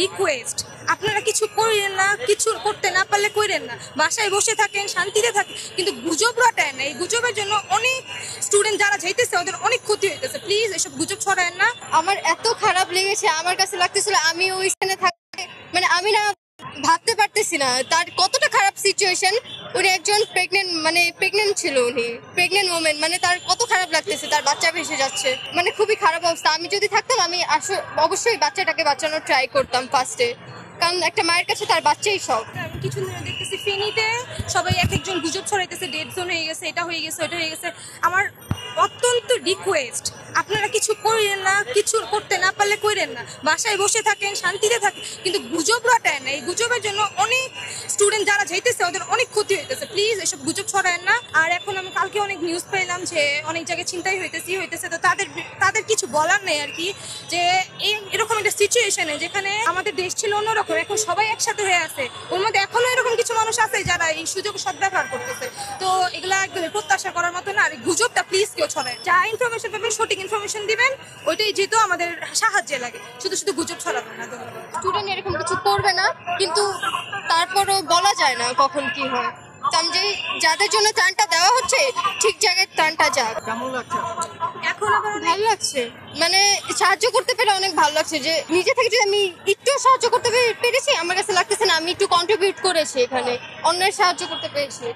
Request, আপনারা কিছু করেন না, কিছু করতে না পারলে করেন না, বাসায় বসে থাকেন, শান্তিতে থাকেন, কিন্তু গুজব রটায় না। এই গুজবের জন্য অনেক স্টুডেন্ট যারা যাইতেছে ওদের অনেক ক্ষতি হইতেছে। প্লিজ এসব গুজব ছড়ায় না। আমার এত খারাপ লেগেছে, আমার কাছে লাগতেছিল আমি ওই স্থানে থাকতে, মানে আমি না ভাবতে পারতেছি না তার কতটা খারাপ সিচুয়েশন। উনি একজন প্রেগনেন্ট ছিল, উনি প্রেগনেন্ট ওমেন, মানে তার কত খারাপ লাগতেছে, তার বাচ্চা ভেসে যাচ্ছে, মানে খুবই খারাপ অবস্থা। আমি যদি থাকতাম আমি অবশ্যই বাচ্চাটাকে বাঁচানোর ট্রাই করতাম ফার্স্টে, কারণ একটা মায়ের কাছে তার বাচ্চাই সব। আমি কিছু দেখতেছি ফেনীতে সবাই এক একজন গুজব ছড়াইতেছে, ডেড জোন হয়ে গেছে, এটা হয়ে গেছে, ওটা হয়ে গেছে। আমার অত্যন্ত রিকোয়েস্ট, আপনারা কিছু করেন না, কিছু করতে না পারলে করেন না, বাসায় বসে থাকেন, শান্তিতে থাকেন, কিন্তু গুজব রটায় না। এই গুজবের জন্য অনেক স্টুডেন্ট যারা যাইতেছে ওদের অনেক ক্ষতি হইতেছে। প্লিজ এসব গুজব ছড়ায় না। আর এখন আমি কালকে অনেক নিউজ পেলাম যে অনেক জায়গায় ছিনতাই হইতেছে, তো তাদের কিছু বলার নেই আর কি, যে এরকম একটা সিচুয়েশনে যেখানে আমাদের দেশ ছিল অন্যরকম, এখন সবাই একসাথে হয়ে আছে, ওর মধ্যে এখনো এরকম কিছু মানুষ আছে যারা এই সুযোগ সদ্ব্যবহার করতেছে। তো এগুলা একদমই প্রত্যাশা করার মতো না। আর এই গুজবটা প্লিজ কেউ ছড়ায়, যা ইনফরমেশন পাবেন সঠিক ইনফরমেশন দিবেন, ওইটাই যেহেতু আমাদের সাহায্যে লাগে, শুধু শুধু গুজব ছড়াবেন না। ধন্যবাদ। স্টুডেন্ট এরকম কিছু করবে না, কিন্তু তারপরও বলা যায় না কখন কি হয়। যাদের জন্য ত্রাণটা দেওয়া হচ্ছে ঠিক জায়গায় ত্রাণটা যাক। এখন আবার ভালো লাগছে, মানে সাহায্য করতে পেরে অনেক ভালো লাগছে, যে নিজে থেকে যদি আমি একটু সাহায্য করতে পেরেছি, আমার কাছে লাগতেছে না আমি একটু কন্ট্রিবিউট করেছি, এখানে অন্যের সাহায্য করতে পেরেছি।